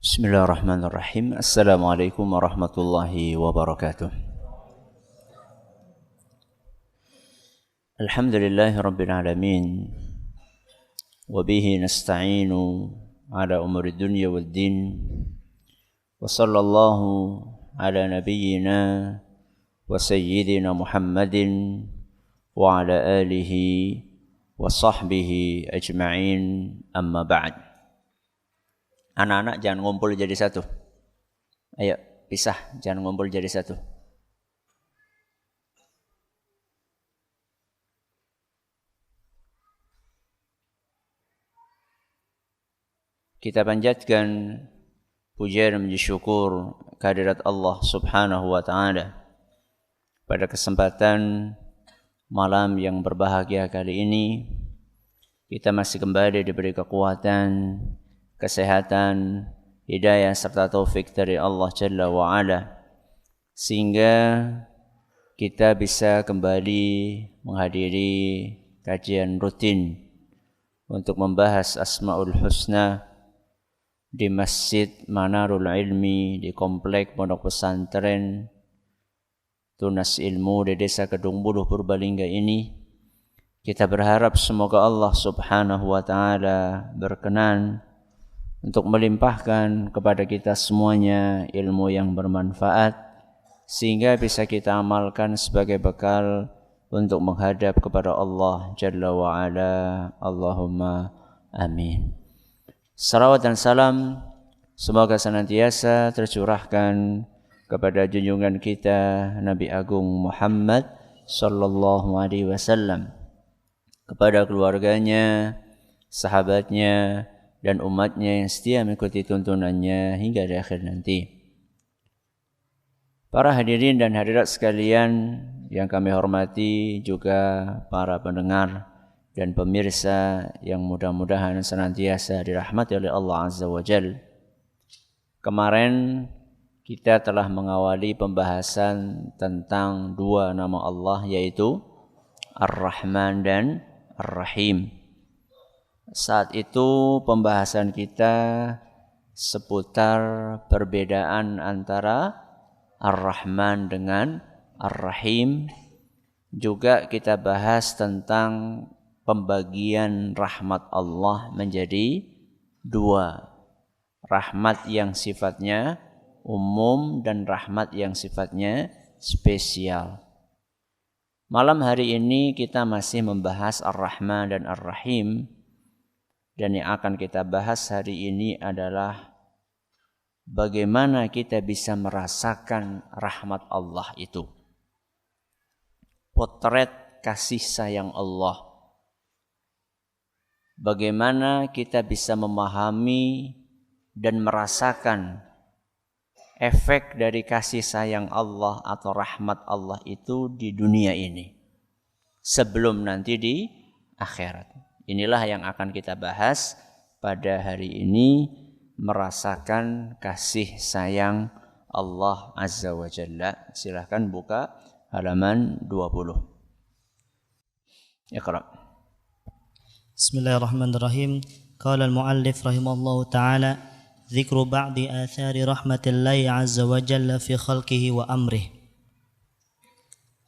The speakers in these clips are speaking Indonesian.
Bismillahirrahmanirrahim. Assalamualaikum warahmatullahi wabarakatuh. Alhamdulillahi rabbil alamin. Wabihi nasta'inu ala umuri dunya wad din. Wa sallallahu ala nabiyyina wa sayyidina Muhammadin wa ala alihi wa sahbihi ajma'in, amma ba'd. Anak-anak jangan ngumpul jadi satu. Ayo, pisah, jangan ngumpul jadi satu. Kita panjatkan pujian dan syukur kehadirat Allah Subhanahu wa taala pada kesempatan malam yang berbahagia kali ini. Kita masih kembali diberi kekuatan, kesehatan, hidayah serta taufik dari Allah Jalla wa Ala, sehingga kita bisa kembali menghadiri kajian rutin untuk membahas Asmaul Husna di Masjid Manarul Ilmi di Komplek Pondok Pesantren Tunas Ilmu di Desa Kedung Buluh, Purbalingga ini. Kita berharap semoga Allah Subhanahu wa taala berkenan untuk melimpahkan kepada kita semuanya ilmu yang bermanfaat, sehingga bisa kita amalkan sebagai bekal untuk menghadap kepada Allah Jalla wa'ala. Allahumma amin. Salawat dan salam semoga senantiasa tercurahkan kepada junjungan kita Nabi Agung Muhammad sallallahu alaihi wasallam, kepada keluarganya, sahabatnya, dan umatnya yang setia mengikuti tuntunannya hingga di akhir nanti. Para hadirin dan hadirat sekalian yang kami hormati, juga para pendengar dan pemirsa yang mudah-mudahan senantiasa dirahmati oleh Allah Azza wa Jalla. Kemarin kita telah mengawali pembahasan tentang dua nama Allah, yaitu Ar-Rahman dan Ar-Rahim. Saat itu pembahasan kita seputar perbedaan antara Ar-Rahman dengan Ar-Rahim. Juga kita bahas tentang pembagian rahmat Allah menjadi dua. Rahmat yang sifatnya umum dan rahmat yang sifatnya spesial. Malam hari ini kita masih membahas Ar-Rahman dan Ar-Rahim. Dan yang akan kita bahas hari ini adalah bagaimana kita bisa merasakan rahmat Allah itu. Potret kasih sayang Allah. Bagaimana kita bisa memahami dan merasakan efek dari kasih sayang Allah atau rahmat Allah itu di dunia ini, sebelum nanti di akhirat. Inilah yang akan kita bahas pada hari ini, merasakan kasih sayang Allah Azza wa Jalla. Silahkan buka halaman 20. Iqra. Bismillahirrahmanirrahim. Qala al-muallif rahimahullahu ta'ala, dzikru ba'di athari rahmatillahi Azza wa Jalla fi khalqihi wa amrih.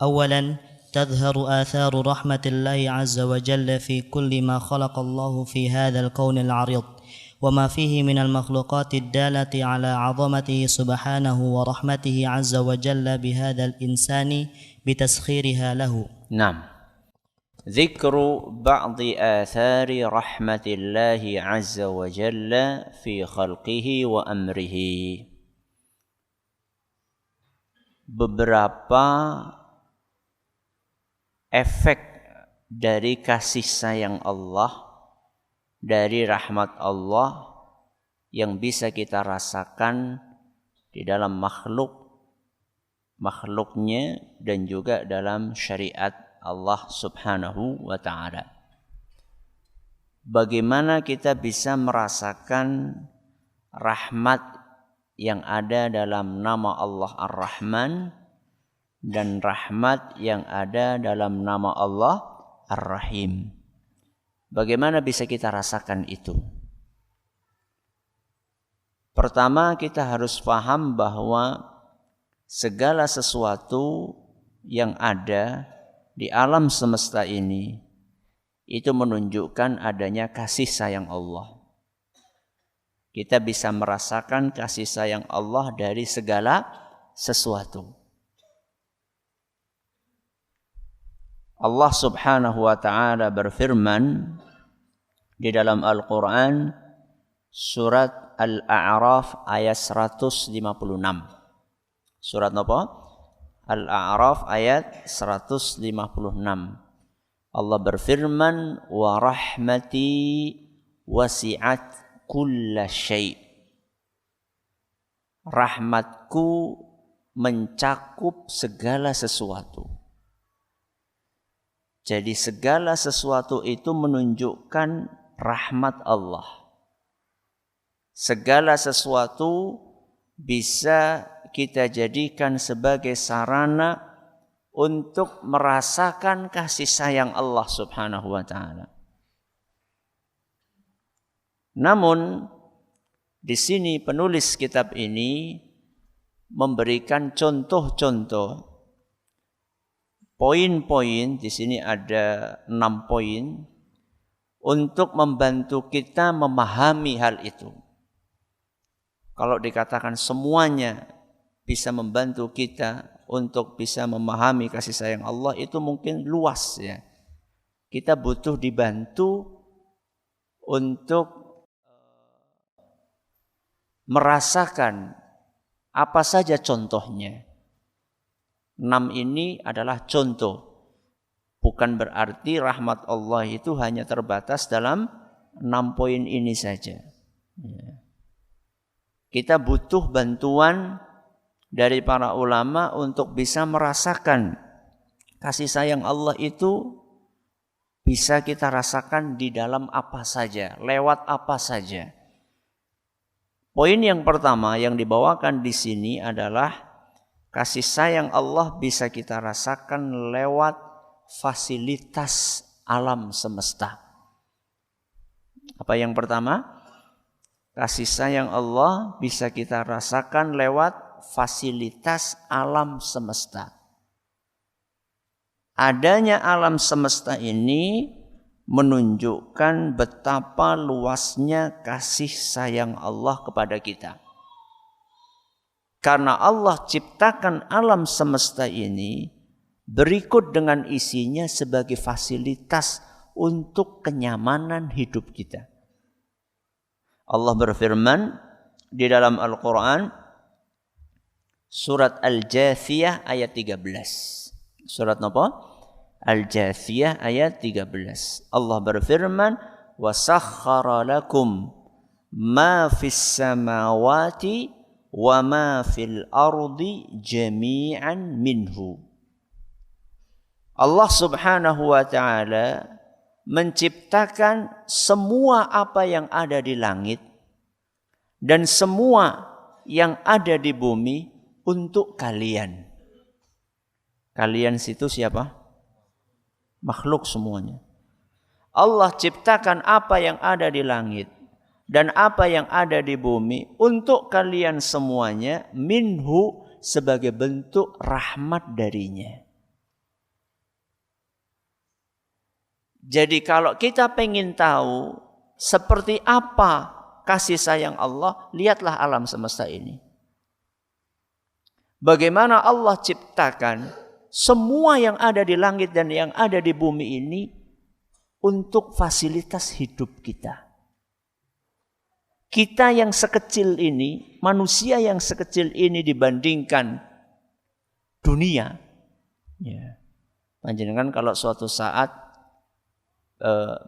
Awalan, تظهر آثار رحمة الله عز وجل في كل ما خلق الله في هذا الكون العريض وما فيه من المخلوقات الدالة على عظمته سبحانه ورحمته عز وجل بهذا الإنسان بتسخيرها له. نعم. ذكر بعض آثار رحمة الله عز وجل في خلقه وأمره. Beberapa efek dari kasih sayang Allah, dari rahmat Allah yang bisa kita rasakan di dalam makhluknya dan juga dalam syariat Allah Subhanahu wa ta'ala. Bagaimana kita bisa merasakan rahmat yang ada dalam nama Allah Ar-Rahman dan rahmat yang ada dalam nama Allah Ar-Rahim. Bagaimana bisa kita rasakan itu? Pertama, kita harus paham bahwa segala sesuatu yang ada di alam semesta ini itu menunjukkan adanya kasih sayang Allah. Kita bisa merasakan kasih sayang Allah dari segala sesuatu. Allah Subhanahu wa ta'ala berfirman di dalam Al-Quran surat Al-A'raf ayat 156. Surat apa? Al-A'raf ayat 156. Allah berfirman, wa rahmati wasi'at kulla syai'. Rahmatku mencakup segala sesuatu. Jadi segala sesuatu itu menunjukkan rahmat Allah. Segala sesuatu bisa kita jadikan sebagai sarana untuk merasakan kasih sayang Allah Subhanahu wa ta'ala. Namun di sini penulis kitab ini memberikan contoh-contoh, poin-poin. Di sini ada 6 poin untuk membantu kita memahami hal itu. Kalau dikatakan semuanya bisa membantu kita untuk bisa memahami kasih sayang Allah, itu mungkin luas ya. Kita butuh dibantu untuk merasakan apa saja contohnya. 6 ini adalah contoh. Bukan berarti rahmat Allah itu hanya terbatas dalam 6 poin ini saja. Kita butuh bantuan dari para ulama untuk bisa merasakan kasih sayang Allah itu bisa kita rasakan di dalam apa saja, lewat apa saja. Poin yang pertama yang dibawakan di sini adalah kasih sayang Allah bisa kita rasakan lewat fasilitas alam semesta. Apa yang pertama? Kasih sayang Allah bisa kita rasakan lewat fasilitas alam semesta. Adanya alam semesta ini menunjukkan betapa luasnya kasih sayang Allah kepada kita. Karena Allah ciptakan alam semesta ini berikut dengan isinya sebagai fasilitas untuk kenyamanan hidup kita. Allah berfirman di dalam Al-Quran surat Al-Jathiyah ayat 13. Surat apa? Al-Jathiyah ayat 13. Allah berfirman, وَسَخَّرَ لَكُمْ مَا فِي السَّمَاوَاتِ وَمَا فِي الْأَرْضِ جَمِيعًا مِنْهُ. Allah Subhanahu wa ta'ala menciptakan semua apa yang ada di langit dan semua yang ada di bumi untuk kalian. Kalian situ siapa? Makhluk semuanya. Allah ciptakan apa yang ada di langit dan apa yang ada di bumi untuk kalian semuanya, minhu, sebagai bentuk rahmat darinya. Jadi kalau kita pengen tahu seperti apa kasih sayang Allah, lihatlah alam semesta ini. Bagaimana Allah ciptakan semua yang ada di langit dan yang ada di bumi ini untuk fasilitas hidup kita. Kita yang sekecil ini, manusia yang sekecil ini dibandingkan dunia. Ya. Panjenengan kalau suatu saat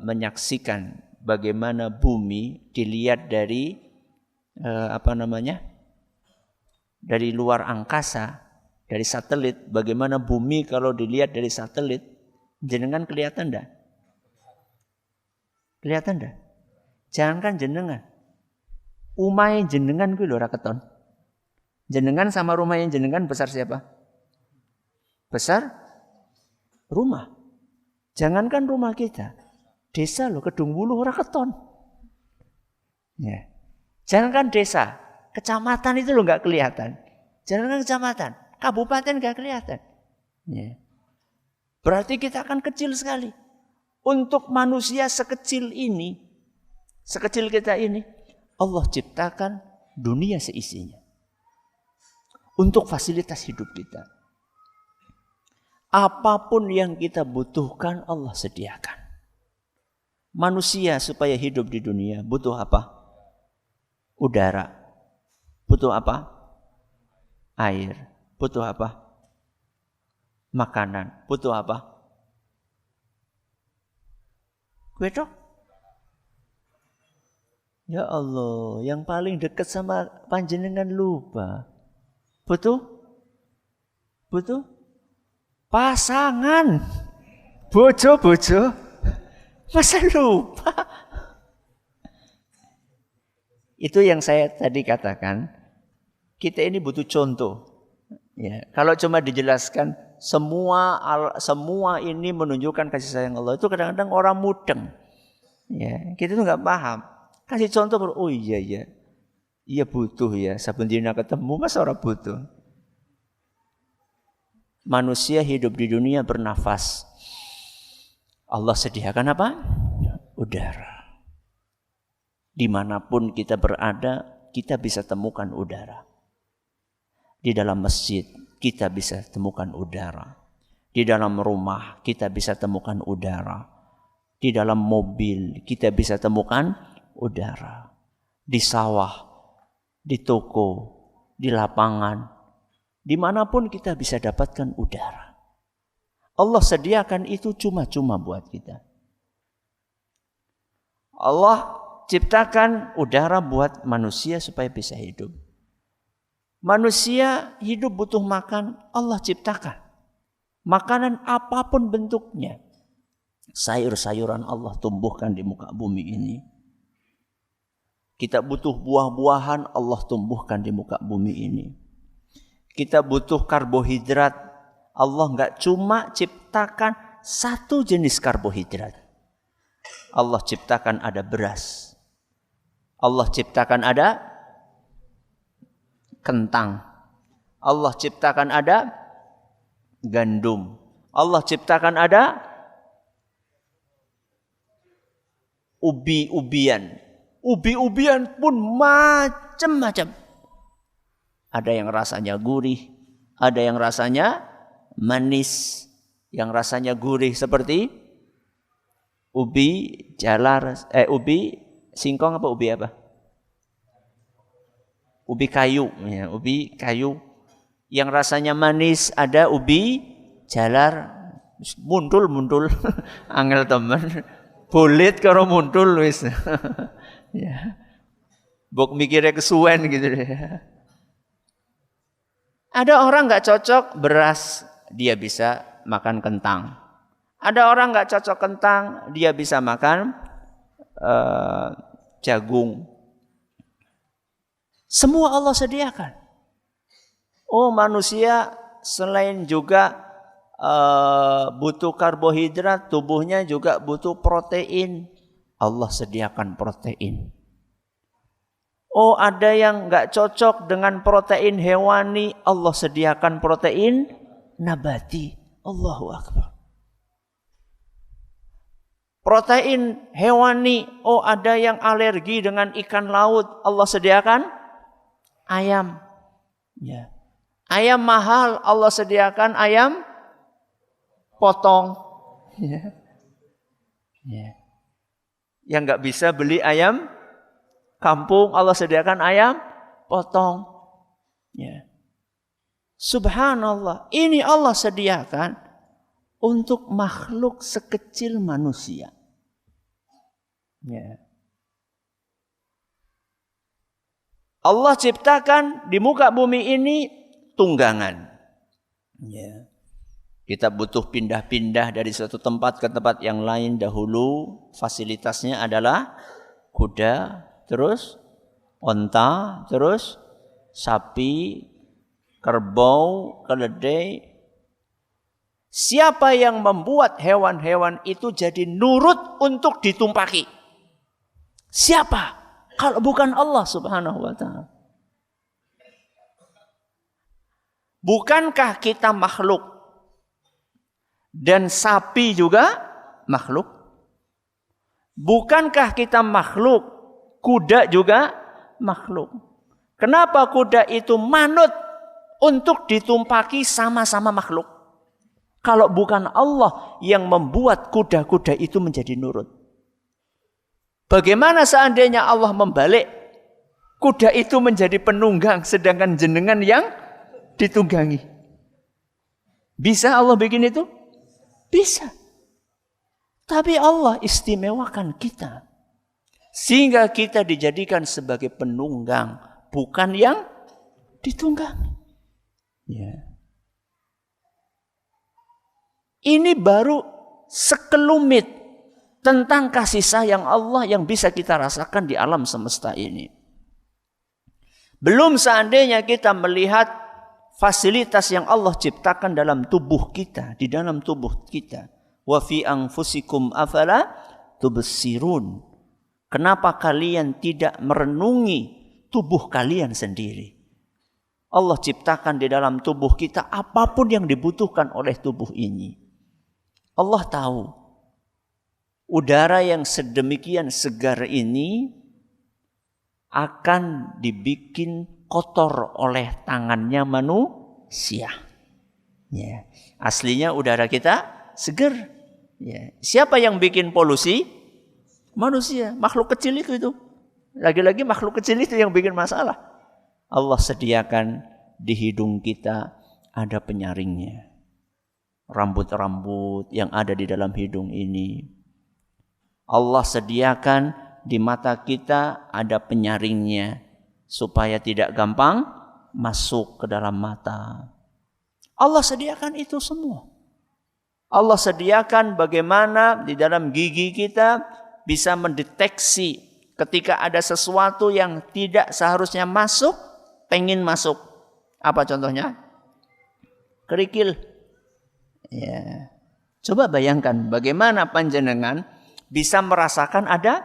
menyaksikan bagaimana bumi dilihat dari dari luar angkasa, dari satelit, bagaimana bumi kalau dilihat dari satelit, jenengan kelihatan enggak? Kelihatan enggak? Jangankan jenengan, umai jenengan kuwi lho ora keton. Jenengan sama rumah yang jenengan besar siapa? Besar rumah. Jangankan rumah kita, desa loh, Kedung Wuluh ora keton. Ya. Jangankan desa, Kecamatan itu loh nggak kelihatan. Jangan kecamatan, kabupaten nggak kelihatan. Ya. Berarti kita akan kecil sekali. Untuk manusia sekecil ini, sekecil kita ini, Allah ciptakan dunia seisinya. Untuk fasilitas hidup kita. Apapun yang kita butuhkan Allah sediakan. Manusia supaya hidup di dunia butuh apa? Udara. Butuh apa? Air. Butuh apa? Makanan. Butuh apa? Wedok? Ya Allah, yang paling dekat sama panjenengan lupa. Butuh? Butuh? Pasangan. Bojo-bojo. Masa lupa? Itu yang saya tadi katakan. Kita ini butuh contoh. Ya, kalau cuma dijelaskan semua ini menunjukkan kasih sayang Allah, itu kadang-kadang orang mudeng. Ya, kita tuh nggak paham. Kasih contoh, oh iya butuh ya. Saben dina ketemu masa orang butuh. Manusia hidup di dunia bernafas. Allah sediakan apa? Udara. Dimanapun kita berada, kita bisa temukan udara. Di dalam masjid kita bisa temukan udara. Di dalam rumah kita bisa temukan udara. Di dalam mobil kita bisa temukan udara. Di sawah, di toko, di lapangan, dimanapun kita bisa dapatkan udara. Allah sediakan itu cuma-cuma buat kita. Allah ciptakan udara buat manusia supaya bisa hidup. Manusia hidup butuh makan, Allah ciptakan. Makanan apapun bentuknya. Sayur-sayuran Allah tumbuhkan di muka bumi ini. Kita butuh buah-buahan, Allah tumbuhkan di muka bumi ini. Kita butuh karbohidrat, Allah enggak cuma ciptakan satu jenis karbohidrat. Allah ciptakan ada beras. Allah ciptakan ada kentang. Allah ciptakan ada gandum. Allah ciptakan ada ubi-ubian. Ubi-ubian pun macam-macam. Ada yang rasanya gurih, ada yang rasanya manis, yang rasanya gurih seperti ubi jalar, ubi singkong apa ubi apa? Ubi kayu, ya, ubi kayu. Yang rasanya manis ada ubi jalar, mundul angel temen, bulit karo mundul wis. Ya. Bok mikirnya kesuwen gitu deh. Ada orang nggak cocok beras, dia bisa makan kentang. Ada orang nggak cocok kentang, dia bisa makan jagung. Semua Allah sediakan. Oh, manusia selain juga butuh karbohidrat, tubuhnya juga butuh protein. Allah sediakan protein. Oh, ada yang nggak cocok dengan protein hewani, Allah sediakan protein nabati. Allahu Akbar. Protein hewani, oh ada yang alergi dengan ikan laut, Allah sediakan ayam. Ya. Ayam mahal, Allah sediakan ayam potong. Ya. Ya. Yang nggak bisa beli ayam kampung, Allah sediakan ayam potong. Ya. Subhanallah, ini Allah sediakan untuk makhluk sekecil manusia. Ya. Allah ciptakan di muka bumi ini tunggangan. Ya. Kita butuh pindah-pindah dari satu tempat ke tempat yang lain. Dahulu fasilitasnya adalah kuda, terus onta, terus sapi, kerbau, keledai. Siapa yang membuat hewan-hewan itu jadi nurut untuk ditumpaki? Siapa? Kalau bukan Allah Subhanahu wa ta'ala. Bukankah kita makhluk? Dan sapi juga makhluk? Bukankah kita makhluk? Kuda juga makhluk. Kenapa kuda itu manut untuk ditumpaki sama-sama makhluk? Kalau bukan Allah yang membuat kuda-kuda itu menjadi nurut. Bagaimana seandainya Allah membalik kuda itu menjadi penunggang sedangkan jenengan yang ditunggangi? Bisa Allah bikin itu? Bisa. Tapi Allah istimewakan kita. Sehingga kita dijadikan sebagai penunggang, bukan yang ditunggangi. Ya. Ini baru sekelumit tentang kasih sayang Allah yang bisa kita rasakan di alam semesta ini. Belum seandainya kita melihat fasilitas yang Allah ciptakan dalam tubuh kita, di dalam tubuh kita. Wa fi anfusikum afala tubsirun. Kenapa kalian tidak merenungi tubuh kalian sendiri? Allah ciptakan di dalam tubuh kita apapun yang dibutuhkan oleh tubuh ini. Allah tahu udara yang sedemikian segar ini akan dibikin kotor oleh tangannya manusia. Ya. Aslinya udara kita segar. Ya. Siapa yang bikin polusi? Manusia, makhluk kecil itu. Lagi-lagi makhluk kecil itu yang bikin masalah. Allah sediakan di hidung kita ada penyaringnya. Rambut-rambut yang ada di dalam hidung ini. Allah sediakan di mata kita ada penyaringnya supaya tidak gampang masuk ke dalam mata. Allah sediakan itu semua. Allah sediakan bagaimana di dalam gigi kita bisa mendeteksi ketika ada sesuatu yang tidak seharusnya masuk, pengen masuk. Apa contohnya? Kerikil. Ya. Coba bayangkan bagaimana panjenengan bisa merasakan ada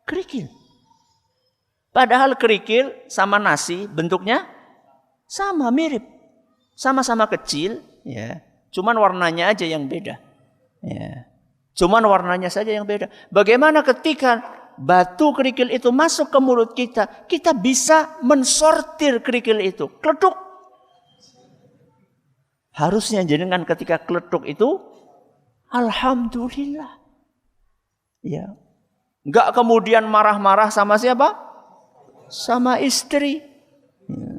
kerikil. Padahal kerikil sama nasi bentuknya sama, mirip. Sama-sama kecil, ya. Cuman warnanya aja yang beda. Ya. Cuman warnanya saja yang beda. Bagaimana ketika batu kerikil itu masuk ke mulut kita, kita bisa mensortir kerikil itu. Kletuk. Harusnya jenengan ketika kletuk itu, alhamdulillah. Ya. Enggak kemudian marah-marah sama siapa? Sama istri. Ya.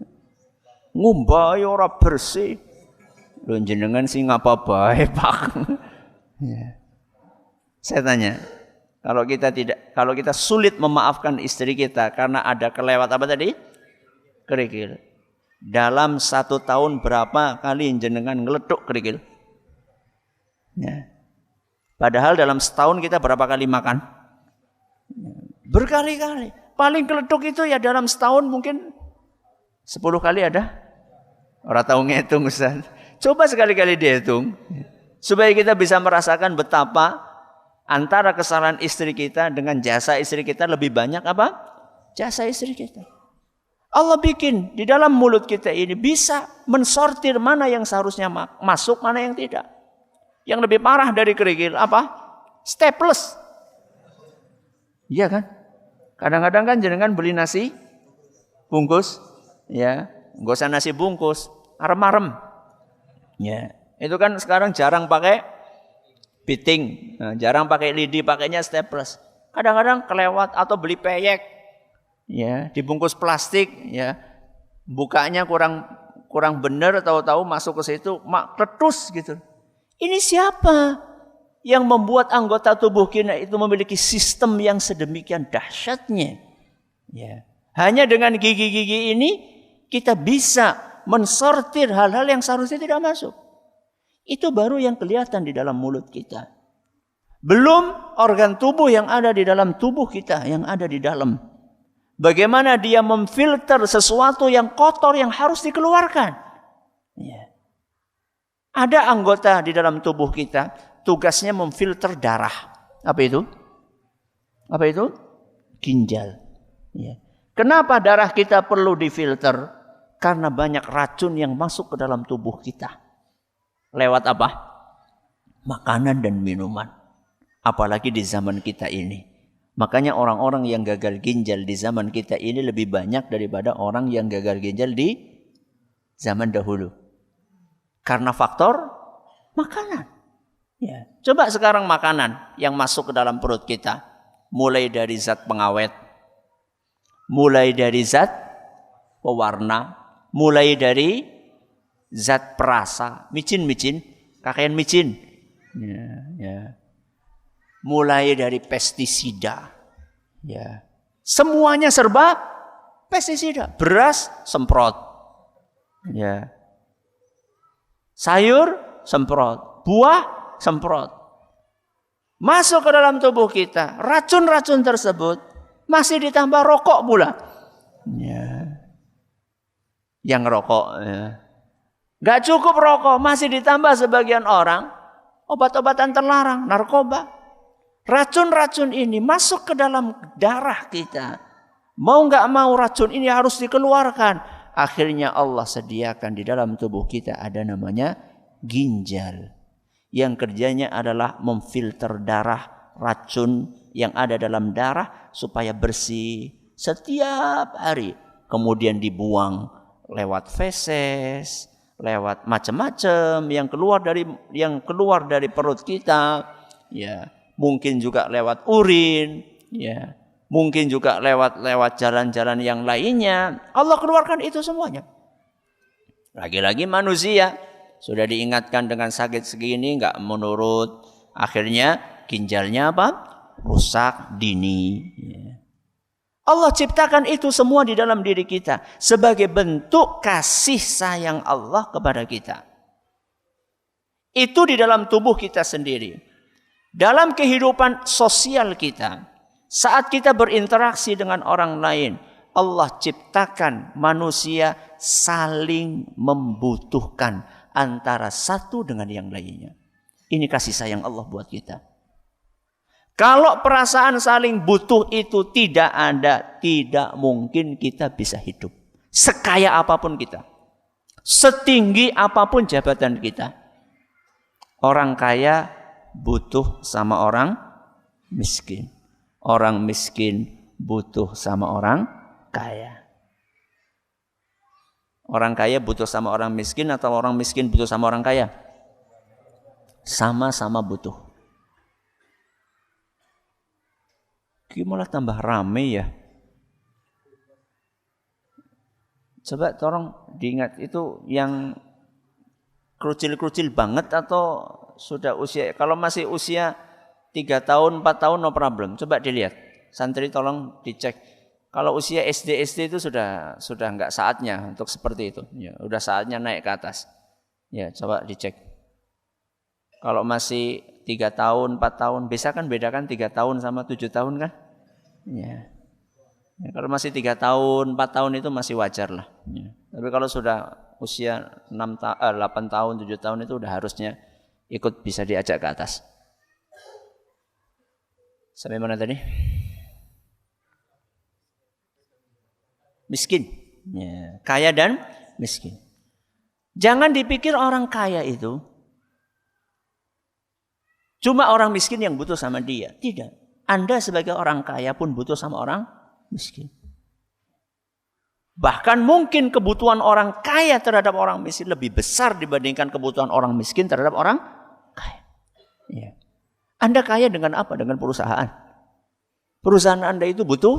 Ngumbai ora bersih. Lho jenengan sih ngapa bae, Pak? Ya. Saya tanya, kalau kita sulit memaafkan istri kita karena ada kelewat apa tadi? Kerikil. Dalam 1 tahun berapa kali jenengan ngeleduk kerikil? Ya. Padahal dalam setahun kita berapa kali makan? Berkali-kali. Paling keleduk itu ya dalam setahun mungkin 10 kali ada. Orang tahu ngitung Ustaz. Coba sekali-kali dihitung. Supaya kita bisa merasakan betapa antara kesalahan istri kita dengan jasa istri kita lebih banyak apa? Jasa istri kita. Allah bikin di dalam mulut kita ini bisa mensortir mana yang seharusnya masuk, mana yang tidak. Yang lebih parah dari kerikil apa? Staples. Iya kan? Kadang-kadang kan jenengan beli nasi bungkus, ya, nggak usah nasi bungkus, arem-arem. Ya, itu kan sekarang jarang pakai piting, nah, jarang pakai lidi, pakainya staples. Kadang-kadang kelewat atau beli peyek, ya, dibungkus plastik, ya, bukanya kurang benar, tahu-tahu masuk ke situ, kletus gitu. Ini siapa yang membuat anggota tubuh kita itu memiliki sistem yang sedemikian dahsyatnya? Ya. Hanya dengan gigi-gigi ini kita bisa mensortir hal-hal yang seharusnya tidak masuk. Itu baru yang kelihatan di dalam mulut kita. Belum organ tubuh yang ada di dalam tubuh kita, yang ada di dalam. Bagaimana dia memfilter sesuatu yang kotor yang harus dikeluarkan. Ya. Ada anggota di dalam tubuh kita, tugasnya memfilter darah. Apa itu? Apa itu? Ginjal. Ya. Kenapa darah kita perlu difilter? Karena banyak racun yang masuk ke dalam tubuh kita. Lewat apa? Makanan dan minuman. Apalagi di zaman kita ini. Makanya orang-orang yang gagal ginjal di zaman kita ini lebih banyak daripada orang yang gagal ginjal di zaman dahulu. Karena faktor makanan. Ya. Coba sekarang makanan yang masuk ke dalam perut kita. Mulai dari zat pengawet. Mulai dari zat pewarna. Mulai dari zat perasa. Micin. Kakaian micin. Ya. Mulai dari pestisida. Ya. Semuanya serba pestisida. Beras semprot. Ya. Sayur semprot. Buah semprot. Masuk ke dalam tubuh kita. Racun-racun tersebut masih ditambah rokok pula. Ya. Yang rokok. Ya. Gak cukup rokok. Masih ditambah sebagian orang. Obat-obatan terlarang. Narkoba. Racun-racun ini masuk ke dalam darah kita. Mau gak mau racun ini harus dikeluarkan. Akhirnya Allah sediakan di dalam tubuh kita ada namanya ginjal. Yang kerjanya adalah memfilter darah racun yang ada dalam darah supaya bersih setiap hari. Kemudian dibuang lewat feses, lewat macam-macam yang keluar dari perut kita, ya. Mungkin juga lewat urin, ya. Mungkin juga lewat jalan-jalan yang lainnya. Allah keluarkan itu semuanya. Lagi-lagi manusia sudah diingatkan dengan sakit segini nggak menurut. Akhirnya ginjalnya apa? Rusak dini. Ya. Allah ciptakan itu semua di dalam diri kita sebagai bentuk kasih sayang Allah kepada kita. Itu di dalam tubuh kita sendiri. Dalam kehidupan sosial kita, saat kita berinteraksi dengan orang lain, Allah ciptakan manusia saling membutuhkan antara satu dengan yang lainnya. Ini kasih sayang Allah buat kita. Kalau perasaan saling butuh itu tidak ada, tidak mungkin kita bisa hidup. Sekaya apapun kita. Setinggi apapun jabatan kita. Orang kaya butuh sama orang miskin. Orang miskin butuh sama orang kaya. Orang kaya butuh sama orang miskin atau orang miskin butuh sama orang kaya? Sama-sama butuh. Malah tambah rame ya. Coba tolong diingat itu yang kerucil-kerucil banget atau sudah usia. Kalau masih usia 3 tahun, 4 tahun no problem. Coba dilihat. Santri tolong dicek. Kalau usia SD itu sudah enggak saatnya untuk seperti itu. Ya, udah saatnya naik ke atas. Ya, coba dicek. Kalau masih 3 tahun, 4 tahun, bisa kan bedakan 3 tahun sama 7 tahun kan? Ya. Ya, kalau masih 3 tahun, 4 tahun itu masih wajar lah. Ya. Tapi kalau sudah usia 8 tahun, 7 tahun itu udah harusnya ikut bisa diajak ke atas. Sampai mana tadi? Miskin. Ya. Kaya dan miskin. Jangan dipikir orang kaya itu cuma orang miskin yang butuh sama dia. Tidak. Anda sebagai orang kaya pun butuh sama orang miskin. Bahkan mungkin kebutuhan orang kaya terhadap orang miskin lebih besar dibandingkan kebutuhan orang miskin terhadap orang kaya. Ya. Anda kaya dengan apa? Dengan perusahaan. Perusahaan Anda itu butuh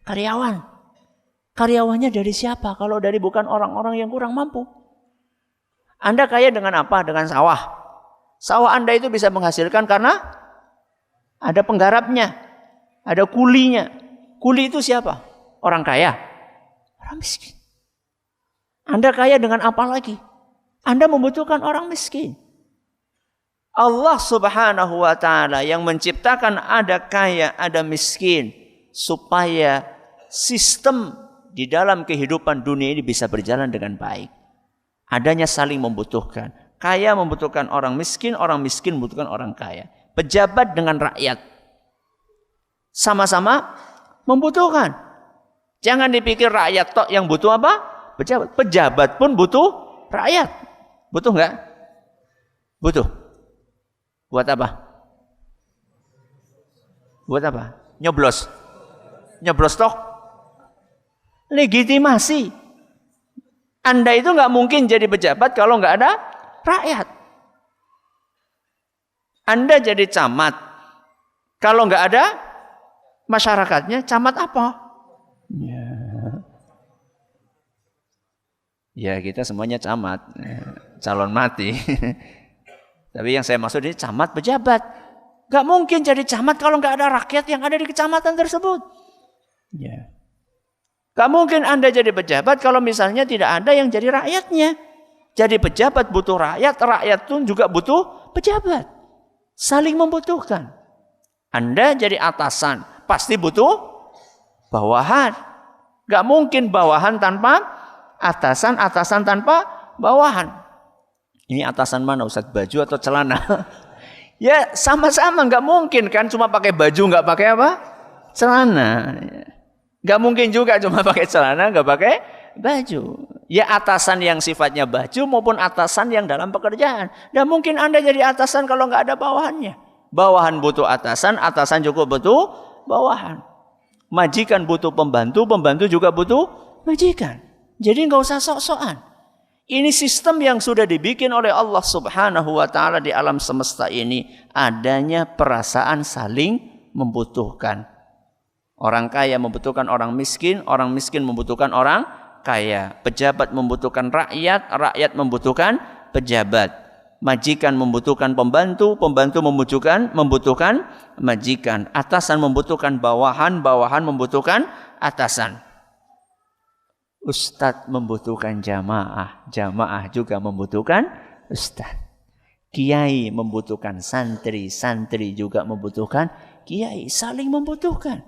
karyawan. Karyawannya dari siapa? Kalau dari bukan orang-orang yang kurang mampu. Anda kaya dengan apa? Dengan sawah. Sawah Anda itu bisa menghasilkan karena ada penggarapnya, ada kulinya. Kuli itu siapa? Orang kaya? Orang miskin. Anda kaya dengan apa lagi? Anda membutuhkan orang miskin. Allah Subhanahu wa ta'ala yang menciptakan ada kaya, ada miskin. Supaya sistem di dalam kehidupan dunia ini bisa berjalan dengan baik. Adanya saling membutuhkan. Kaya membutuhkan orang miskin membutuhkan orang kaya. Pejabat dengan rakyat. Sama-sama membutuhkan. Jangan dipikir rakyat tok yang butuh apa? Pejabat. Pejabat pun butuh rakyat. Butuh nggak? Butuh. Buat apa? Buat apa? Nyoblos. Nyoblos toh? Legitimasi. Anda itu nggak mungkin jadi pejabat kalau nggak ada rakyat. Anda jadi camat. Kalau nggak ada masyarakatnya, camat apa? Ya kita semuanya camat. Calon mati. Tapi yang saya maksud ini camat pejabat. Nggak mungkin jadi camat kalau nggak ada rakyat yang ada di kecamatan tersebut. Ya. Nggak mungkin Anda jadi pejabat kalau misalnya tidak ada yang jadi rakyatnya. Jadi pejabat butuh rakyat, rakyat pun juga butuh pejabat. Saling membutuhkan. Anda jadi atasan, pasti butuh bawahan. Gak mungkin bawahan tanpa atasan, atasan tanpa bawahan. Ini atasan mana Ustaz, baju atau celana? Ya sama-sama, gak mungkin kan cuma pakai baju gak pakai apa? Celana. Gak mungkin juga cuma pakai celana gak pakai baju. Ya atasan yang sifatnya baju maupun atasan yang dalam pekerjaan. Dan mungkin Anda jadi atasan kalau nggak ada bawahannya. Bawahan butuh atasan, atasan juga butuh bawahan. Majikan butuh pembantu, pembantu juga butuh majikan. Jadi nggak usah sok-sokan. Ini sistem yang sudah dibikin oleh Allah Subhanahu wa Ta'ala di alam semesta ini. Adanya perasaan saling membutuhkan. Orang kaya membutuhkan orang miskin membutuhkan orang kaya. Pejabat membutuhkan rakyat, rakyat membutuhkan pejabat. Majikan membutuhkan pembantu, pembantu membutuhkan majikan. Atasan membutuhkan bawahan, bawahan membutuhkan atasan. Ustadz membutuhkan jamaah, jamaah juga membutuhkan ustadz. Kiai membutuhkan santri, santri juga membutuhkan kiai. Saling membutuhkan.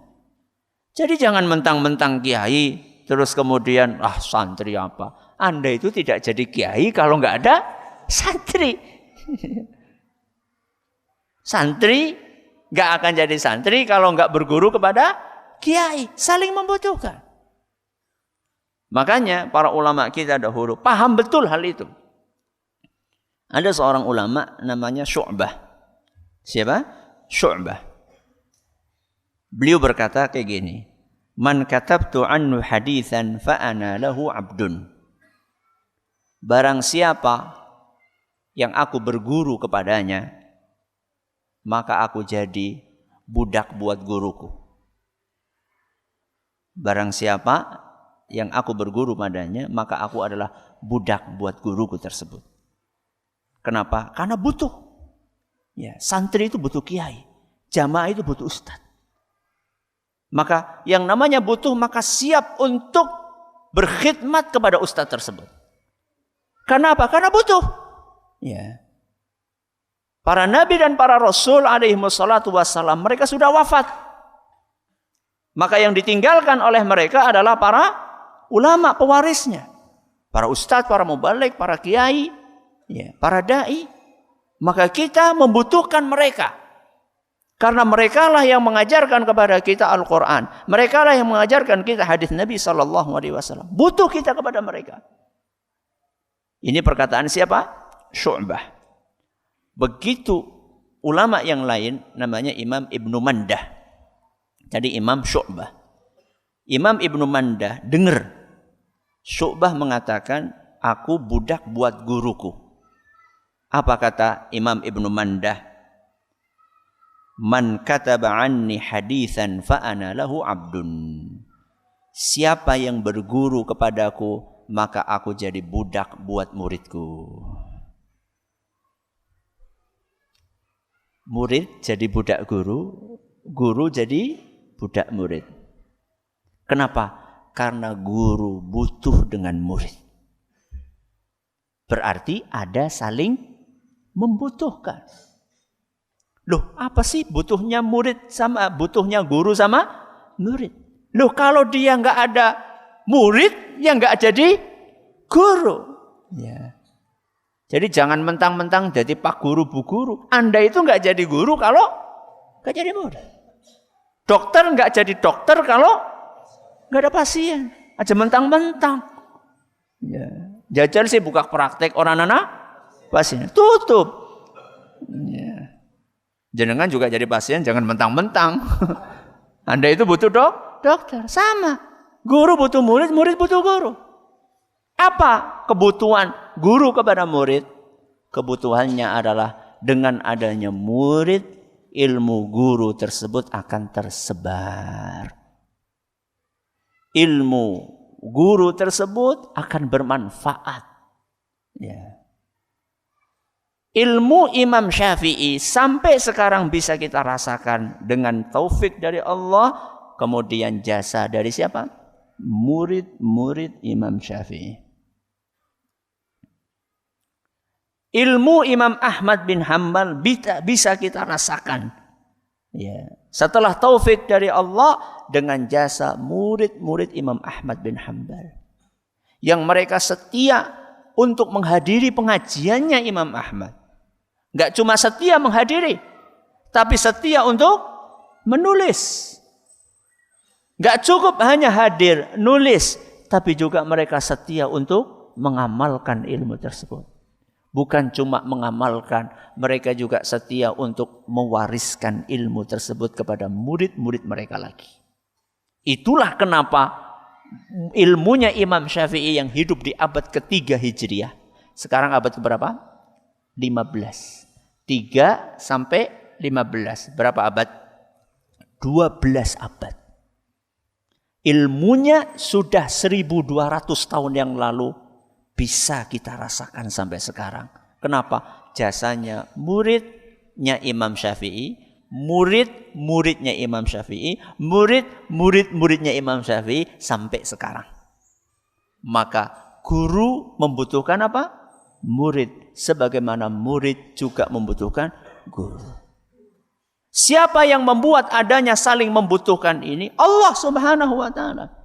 Jadi jangan mentang-mentang kiai terus kemudian, santri apa? Anda itu tidak jadi kiai kalau nggak ada santri. Santri nggak akan jadi santri kalau nggak berguru kepada kiai. Saling membutuhkan. Makanya para ulama kita dahulu paham betul hal itu. Ada seorang ulama namanya Syu'bah. Siapa? Syu'bah. Beliau berkata kayak gini. Man katabtu anhu hadithan fa ana lahu abdun. Barang siapa yang aku berguru kepadanya, maka aku jadi budak buat guruku. Barang siapa yang aku berguru padanya, maka aku adalah budak buat guruku tersebut. Kenapa? Karena butuh. Ya, santri itu butuh kiai, jamaah itu butuh ustadz. Maka yang namanya butuh maka siap untuk berkhidmat kepada ustadz tersebut. Karena apa? Karena butuh. Ya. Para nabi dan para rasul alaihi wassalatu wassalam mereka sudah wafat. Maka yang ditinggalkan oleh mereka adalah para ulama pewarisnya. Para ustadz, para mubalik, para kiai, ya, para dai. Maka kita membutuhkan mereka. Karena mereka lah yang mengajarkan kepada kita Al-Quran. Mereka lah yang mengajarkan kita hadis Nabi SAW. Butuh kita kepada mereka. Ini perkataan siapa? Syu'bah. Begitu ulama yang lain namanya Imam Ibnu Mandah. Jadi Imam Syu'bah. Imam Ibnu Mandah dengar Syu'bah mengatakan, aku budak buat guruku. Apa kata Imam Ibnu Mandah? Man kataba anni hadithan fa ana lahu abdun. Siapa yang berguru kepadaku, maka aku jadi budak buat muridku. Murid jadi budak guru, guru jadi budak murid. Kenapa? Karena guru butuh dengan murid. Berarti ada saling membutuhkan. Loh, apa sih butuhnya murid sama butuhnya guru sama murid? Loh, kalau dia nggak ada murid, ya nggak jadi guru. Ya. Jadi jangan mentang-mentang jadi pak guru, bu guru. Anda itu nggak jadi guru kalau nggak jadi murid. Dokter nggak jadi dokter kalau nggak ada pasien. Aja mentang-mentang. Ya. Jajal sih buka praktek orang anak pasien tutup. Ya. Jenengan juga jadi pasien jangan mentang-mentang. Anda itu butuh dokter, sama. Guru butuh murid, murid butuh guru. Apa kebutuhan guru kepada murid? Kebutuhannya adalah dengan adanya murid, ilmu guru tersebut akan tersebar. Ilmu guru tersebut akan bermanfaat. Ya. Ilmu Imam Syafi'i sampai sekarang bisa kita rasakan dengan taufik dari Allah. Kemudian jasa dari siapa? Murid-murid Imam Syafi'i. Ilmu Imam Ahmad bin Hanbal bisa kita rasakan. Ya. Setelah taufik dari Allah dengan jasa murid-murid Imam Ahmad bin Hanbal. Yang mereka setia untuk menghadiri pengajiannya Imam Ahmad. Enggak cuma setia menghadiri, tapi setia untuk menulis. Enggak cukup hanya hadir, nulis, tapi juga mereka setia untuk mengamalkan ilmu tersebut. Bukan cuma mengamalkan, mereka juga setia untuk mewariskan ilmu tersebut kepada murid-murid mereka lagi. Itulah kenapa ilmunya Imam Syafi'i yang hidup di abad ketiga Hijriah. Sekarang abad keberapa? 15. 3 sampai 15. Berapa abad? 12 abad. Ilmunya sudah 1200 tahun yang lalu bisa kita rasakan sampai sekarang. Kenapa? Jasanya muridnya Imam Syafi'i, murid-muridnya Imam Syafi'i, murid-muridnya Imam Syafi'i sampai sekarang. Maka guru membutuhkan apa? Murid. Sebagaimana murid juga membutuhkan guru. Siapa yang membuat adanya saling membutuhkan ini? Allah Subhanahu wa ta'ala.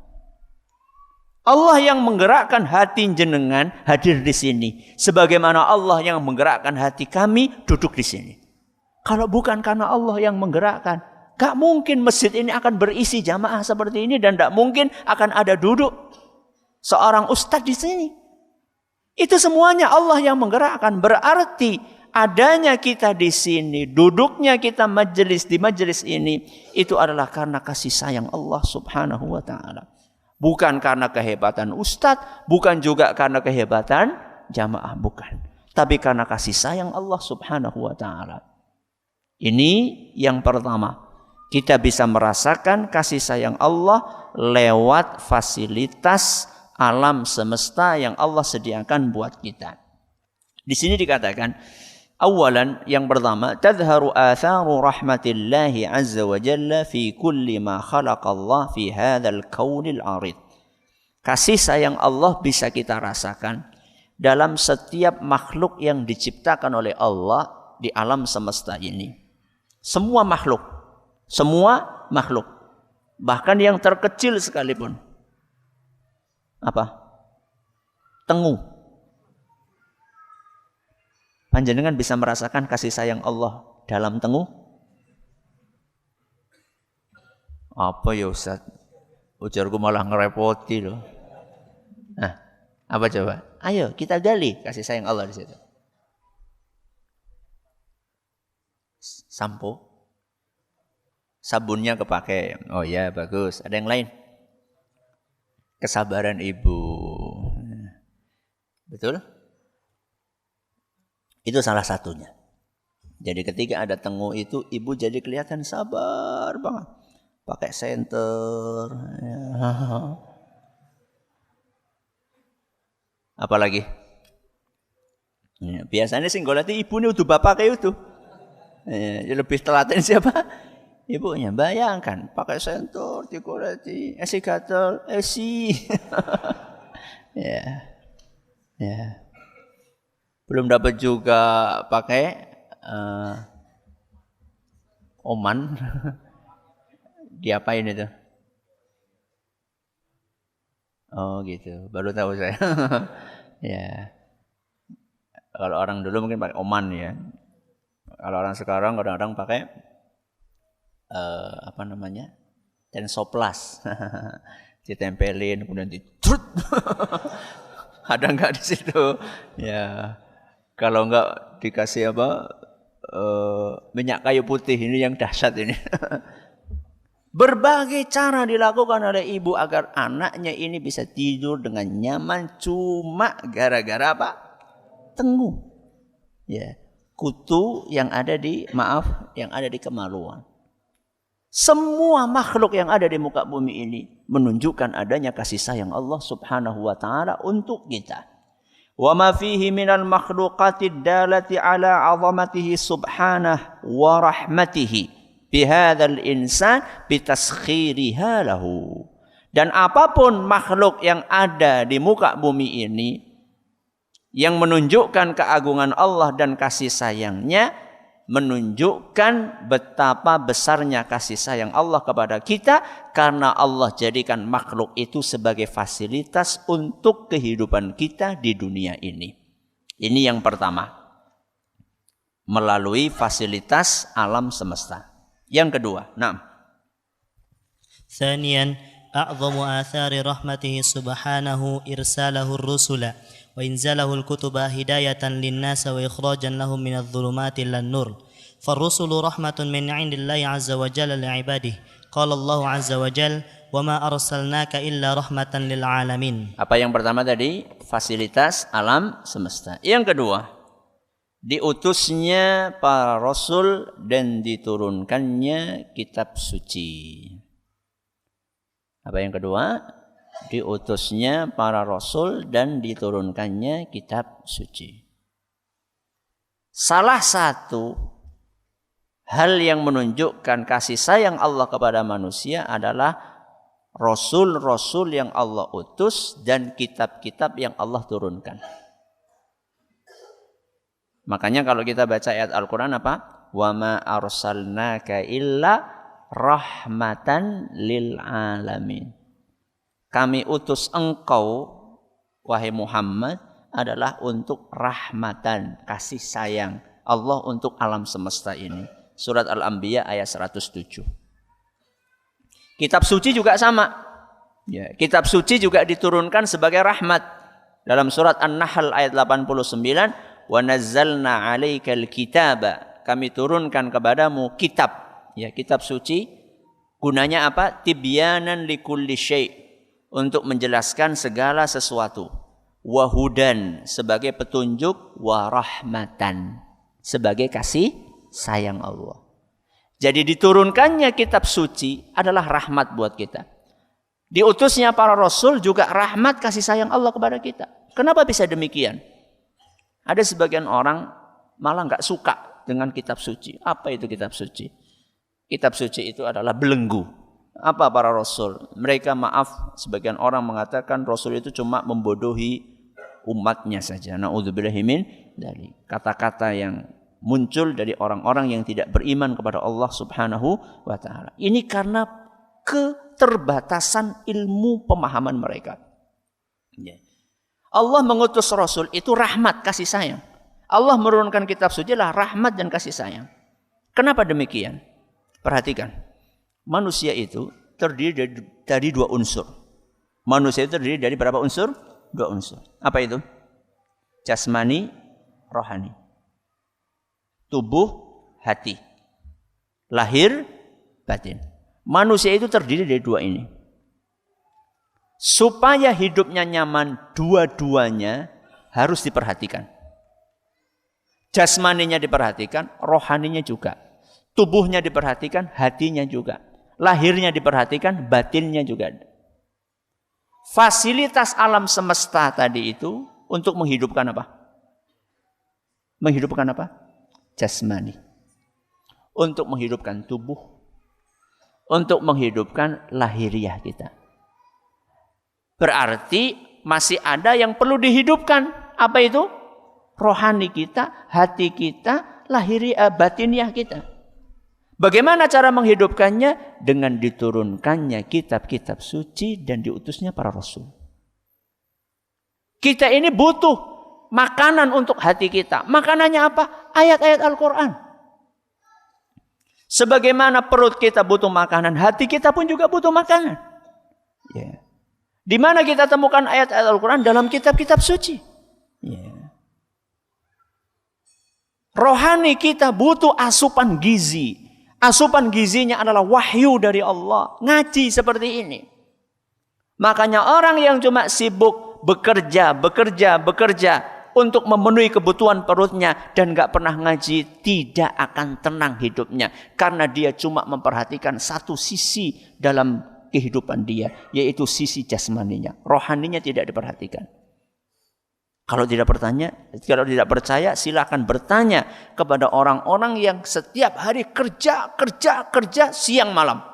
Allah yang menggerakkan hati jenengan hadir di sini. Sebagaimana Allah yang menggerakkan hati kami duduk di sini. Kalau bukan karena Allah yang menggerakkan, gak mungkin masjid ini akan berisi jamaah seperti ini dan gak mungkin akan ada duduk seorang ustadz di sini. Itu semuanya Allah yang menggerakkan. Berarti adanya kita di sini, duduknya kita di majelis ini, itu adalah karena kasih sayang Allah Subhanahu wa ta'ala. Bukan karena kehebatan ustadz, bukan juga karena kehebatan jamaah, bukan. Tapi karena kasih sayang Allah Subhanahu wa ta'ala. Ini yang pertama. Kita bisa merasakan kasih sayang Allah lewat fasilitas alam semesta yang Allah sediakan buat kita. Di sini dikatakan, awalan, yang pertama, tadharu atharu rahmatillahi azza wa jalla fi kulli ma khalaqallah fi hadzal kaunil arid. Kasih sayang Allah bisa kita rasakan dalam setiap makhluk yang diciptakan oleh Allah di alam semesta ini. Semua makhluk, bahkan yang terkecil sekalipun. Apa? Tengu. Panjenengan bisa merasakan kasih sayang Allah dalam tengu? Apa ya Ustaz? Ujarku malah ngerepoti loh. Nah, apa coba? Ayo kita gali kasih sayang Allah di situ. Sampo. Sabunnya kepake. Oh ya, bagus. Ada yang lain? Kesabaran ibu. Betul? Itu salah satunya. Jadi ketika ada tengu itu, ibu jadi kelihatan sabar banget. Pakai senter. Apalagi? Ya, biasanya sih golati ibu ini udah bapak kayak itu. Ya, lebih telaten siapa? Ibunya. Bayangkan pakai senter, digolati, esi gatel, esi. Ya. Ya. Belum dapat juga pakai oman. Diapain itu? Oh gitu, baru tahu saya. Ya. Kalau orang dulu mungkin pakai oman ya. Kalau orang sekarang kadang-kadang pakai apa namanya? Tensoplas. Ditempelin kemudian ditrut. Ada enggak di situ? Ya. Kalau enggak dikasih minyak kayu putih, ini yang dahsyat ini. Berbagai cara dilakukan oleh ibu agar anaknya ini bisa tidur dengan nyaman cuma gara-gara apa? Tengu. Ya, kutu yang ada di kemaluan. Semua makhluk yang ada di muka bumi ini menunjukkan adanya kasih sayang Allah Subhanahu wa taala untuk kita. Wa ma fihi minal makhluqatid dalati ala 'azamatihi subhanahu wa rahmatihi bihadzal insan bitaskhiriha lahu. Dan apapun makhluk yang ada di muka bumi ini yang menunjukkan keagungan Allah dan kasih sayangnya, menunjukkan betapa besarnya kasih sayang Allah kepada kita karena Allah jadikan makhluk itu sebagai fasilitas untuk kehidupan kita di dunia ini. Ini yang pertama, melalui fasilitas alam semesta. Yang kedua, ثانيا أعظم آثار رحمته سبحانه إرساله الرسل وإنزاله الكتب هداية للناس وإخراجا لهم من الظلمات إلى النور فالرسل رحمة من عند الله عز وجل لعباده قال الله عز وجل وما أرسلناك إلا رحمة للعالمين. Apa yang pertama tadi? Fasilitas alam semesta. Yang kedua, diutusnya para rasul dan diturunkannya kitab suci. Apa yang kedua? Diutusnya para rasul dan diturunkannya kitab suci. Salah satu hal yang menunjukkan kasih sayang Allah kepada manusia adalah rasul-rasul yang Allah utus dan kitab-kitab yang Allah turunkan. Makanya kalau kita baca ayat Al-Quran apa? Wa ma arsalnaka illa rahmatan lil alamin. Kami utus engkau, wahai Muhammad, adalah untuk rahmatan, kasih sayang Allah untuk alam semesta ini. Surat Al-Anbiya ayat 107. Kitab suci juga sama. Ya, kitab suci juga diturunkan sebagai rahmat. Dalam surat An-Nahl ayat 89, wa nazzalna 'alaikal kitaba, kami turunkan kepadamu kitab. Ya, kitab suci gunanya apa? Tibyanan likulli syai', untuk menjelaskan segala sesuatu. Wa hudan, sebagai petunjuk, wa rahmatan, sebagai kasih sayang Allah. Jadi diturunkannya kitab suci adalah rahmat buat kita. Diutusnya para rasul juga rahmat kasih sayang Allah kepada kita. Kenapa bisa demikian? Ada sebagian orang malah nggak suka dengan kitab suci. Apa itu kitab suci? Kitab suci itu adalah belenggu. Apa para rasul? Mereka, maaf, sebagian orang mengatakan rasul itu cuma membodohi umatnya saja. Na'udzubillahi min dzalik. Kata-kata yang muncul dari orang-orang yang tidak beriman kepada Allah Subhanahu wa taala. Ini karena keterbatasan ilmu pemahaman mereka. Ya. Allah mengutus Rasul itu rahmat, kasih sayang. Allah menurunkan kitab suci adalah rahmat dan kasih sayang. Kenapa demikian? Perhatikan. Manusia itu terdiri dari dua unsur. Manusia itu terdiri dari berapa unsur? Dua unsur. Apa itu? Jasmani, rohani. Tubuh, hati. Lahir, batin. Manusia itu terdiri dari dua ini. Supaya hidupnya nyaman, dua-duanya harus diperhatikan. Jasmaninya diperhatikan, rohaninya juga. Tubuhnya diperhatikan, hatinya juga. Lahirnya diperhatikan, batinnya juga. Fasilitas alam semesta tadi itu untuk menghidupkan apa? Menghidupkan apa? Jasmani. Untuk menghidupkan tubuh. Untuk menghidupkan lahiriah kita. Berarti masih ada yang perlu dihidupkan. Apa itu? Rohani kita, hati kita, lahiriah, batiniah kita. Bagaimana cara menghidupkannya? Dengan diturunkannya kitab-kitab suci dan diutusnya para rasul. Kita ini butuh makanan untuk hati kita. Makanannya apa? Ayat-ayat Al-Quran. Sebagaimana perut kita butuh makanan, hati kita pun juga butuh makanan. Ya. Di mana kita temukan ayat-ayat Al-Quran? Dalam kitab-kitab suci. Ya. Rohani kita butuh asupan gizi. Asupan gizinya adalah wahyu dari Allah. Ngaji seperti ini. Makanya orang yang cuma sibuk bekerja untuk memenuhi kebutuhan perutnya dan gak pernah ngaji, tidak akan tenang hidupnya. Karena dia cuma memperhatikan satu sisi dalam kehidupan dia, yaitu sisi jasmaninya. Rohaninya tidak diperhatikan. Kalau tidak percaya, silakan bertanya kepada orang-orang yang setiap hari kerja siang malam.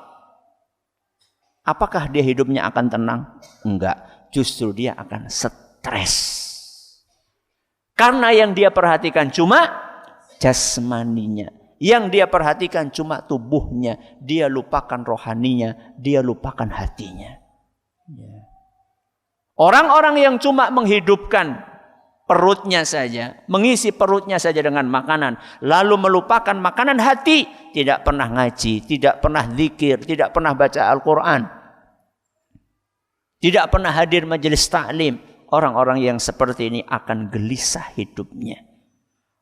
Apakah dia hidupnya akan tenang? Enggak, justru dia akan stres. Karena yang dia perhatikan cuma jasmaninya. Yang dia perhatikan cuma tubuhnya. Dia lupakan rohaninya. Dia lupakan hatinya. Orang-orang yang cuma menghidupkan perutnya saja, mengisi perutnya saja dengan makanan, lalu melupakan makanan hati, tidak pernah ngaji, tidak pernah zikir, tidak pernah baca Al-Quran, tidak pernah hadir majelis ta'lim. Orang-orang yang seperti ini akan gelisah hidupnya.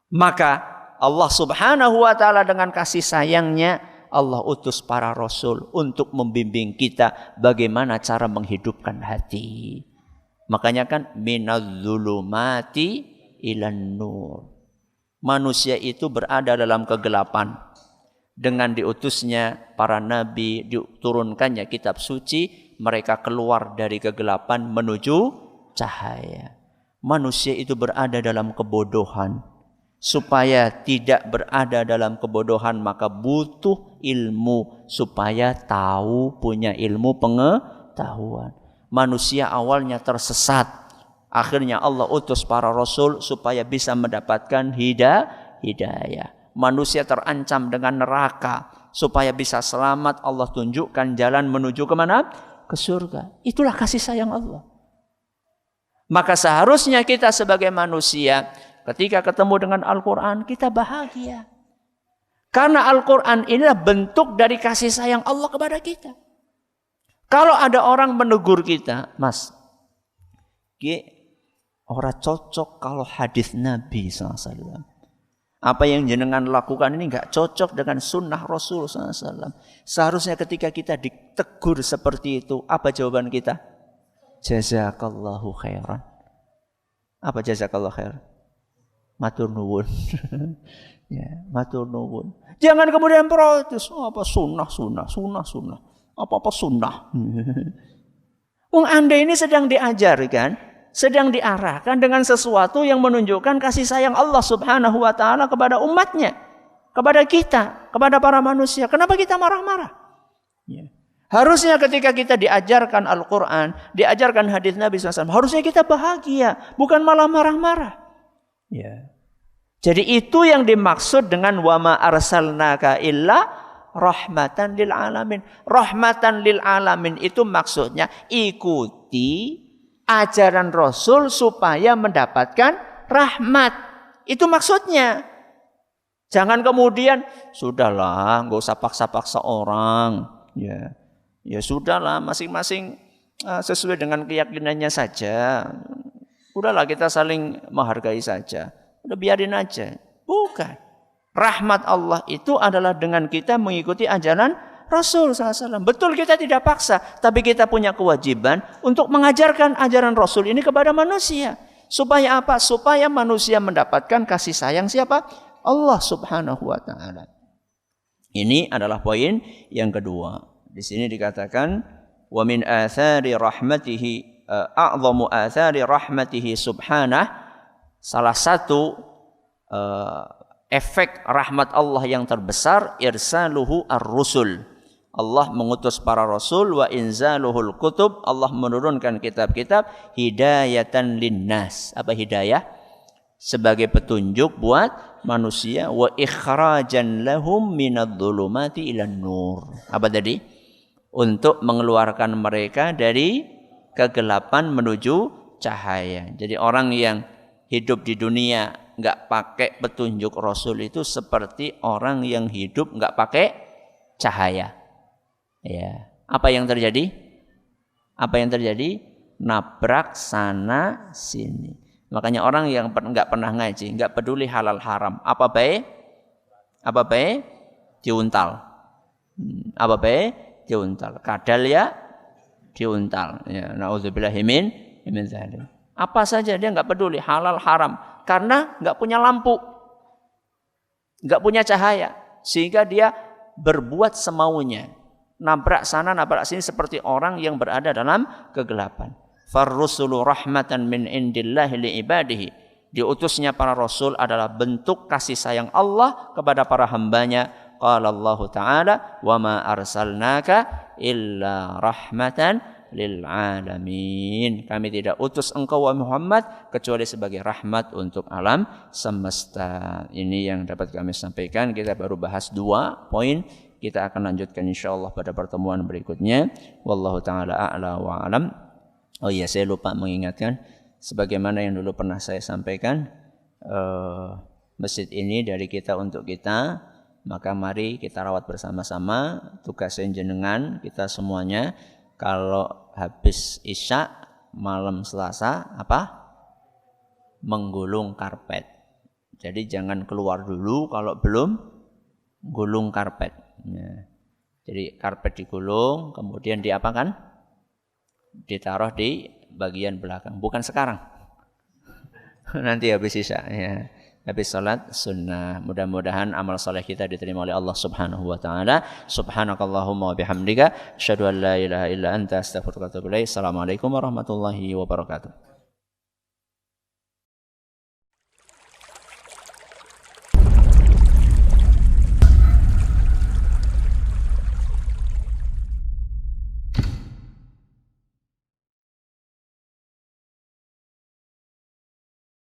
Maka Allah Subhanahu wa ta'ala dengan kasih sayangnya, Allah utus para rasul untuk membimbing kita bagaimana cara menghidupkan hati. Makanya kan minadz-zulumati ilan nur. Manusia itu berada dalam kegelapan. Dengan diutusnya para nabi, diturunkannya kitab suci, mereka keluar dari kegelapan menuju cahaya. Manusia itu berada dalam kebodohan. Supaya tidak berada dalam kebodohan, maka butuh ilmu supaya tahu, punya ilmu pengetahuan. Manusia awalnya tersesat. Akhirnya Allah utus para rasul supaya bisa mendapatkan hidayah. Manusia terancam dengan neraka. Supaya bisa selamat, Allah tunjukkan jalan menuju kemana? Ke surga. Itulah kasih sayang Allah. Maka seharusnya kita sebagai manusia, ketika ketemu dengan Al-Quran, kita bahagia. Karena Al-Quran inilah bentuk dari kasih sayang Allah kepada kita. Kalau ada orang menegur kita, Mas, ora cocok kalau hadis Nabi SAW. Apa yang jenengan lakukan ini enggak cocok dengan sunnah Rasul SAW. Seharusnya ketika kita ditegur seperti itu, apa jawaban kita? Jazakallahu khairan. Apa jazakallahu khairan? Matur nuwun. Ya, matur nuwun. Jangan kemudian protes. Oh, apa sunnah. Apa-apa sunnah. Wong Anda ini sedang diajarkan, sedang diarahkan dengan sesuatu yang menunjukkan kasih sayang Allah Subhanahu wa ta'ala kepada umatnya, kepada kita, kepada para manusia. Kenapa kita marah-marah? Ya. Harusnya ketika kita diajarkan Al-Quran, diajarkan hadis Nabi SAW, harusnya kita bahagia, bukan malah marah-marah. Ya. Jadi itu yang dimaksud dengan wa ma arsalnaka illa rahmatan lil alamin. Rahmatan lil alamin itu maksudnya ikuti ajaran Rasul supaya mendapatkan rahmat. Itu maksudnya. Jangan kemudian sudahlah, enggak usah paksa-paksa orang. Ya sudahlah, masing-masing sesuai dengan keyakinannya saja. Udahlah, kita saling menghargai saja. Udah biarin aja. Bukan. Rahmat Allah itu adalah dengan kita mengikuti ajaran Rasul SAW. Betul, kita tidak paksa, tapi kita punya kewajiban untuk mengajarkan ajaran Rasul ini kepada manusia. Supaya apa? Supaya manusia mendapatkan kasih sayang siapa? Allah Subhanahu wa ta'ala. Ini adalah poin yang kedua. Di sini dikatakan wa min athari rahmatihi a'zamu athari rahmatihi subhanah. Salah satu efek rahmat Allah yang terbesar irsaluhu ar-rusul. Allah mengutus para rasul, wa inzaluhul kutub, Allah menurunkan kitab-kitab hidayatan linnas. Apa hidayah? Sebagai petunjuk buat manusia, wa ikhrajan lahum minadh-dhulumati ilan nur. Apa tadi? Untuk mengeluarkan mereka dari kegelapan menuju cahaya. Jadi orang yang hidup di dunia enggak pakai petunjuk Rasul itu seperti orang yang hidup enggak pakai cahaya. Ya, apa yang terjadi? Apa yang terjadi? nabrak sana sini. Makanya orang yang nggak pernah ngaji, nggak peduli halal haram, apa baik diuntal. Apa baik diuntal. Kadal ya diuntal. Ya, naudzubillahi min dzalik. Apa saja dia nggak peduli halal haram karena nggak punya lampu, nggak punya cahaya, sehingga dia berbuat semaunya, nabrak sana nabrak sini seperti orang yang berada dalam kegelapan. Farrusulu rahmatan min indillahi li ibadihi. Diutusnya para rasul adalah bentuk kasih sayang Allah kepada para hambanya. Qala Allah Ta'ala wa ma arsalnaka illa rahmatan lil alamin. Kami tidak utus engkau wa Muhammad kecuali sebagai rahmat untuk alam semesta. Ini yang dapat kami sampaikan. Kita baru bahas 2 poin. Kita akan lanjutkan insyaallah pada pertemuan berikutnya. Wallahu taala a'la wa alam. Oh iya, saya lupa mengingatkan sebagaimana yang dulu pernah saya sampaikan, masjid ini dari kita untuk kita, maka mari kita rawat bersama-sama. Tugas jenengan kita semuanya kalau habis Isya malam Selasa menggulung karpet. Jadi jangan keluar dulu kalau belum gulung karpet. Ya. Jadi karpet digulung, kemudian diapakan? Ditaruh di bagian belakang. Bukan sekarang. Nanti habis Isya. Ya. Habis salat sunnah. Mudah-mudahan amal soleh kita diterima oleh Allah Subhanahu wa taala. Subhanakallahumma wa bihamdika asyhadu an la ilaha illa anta astaghfiruka wa atubu ilaik. Assalamualaikum warahmatullahi wabarakatuh.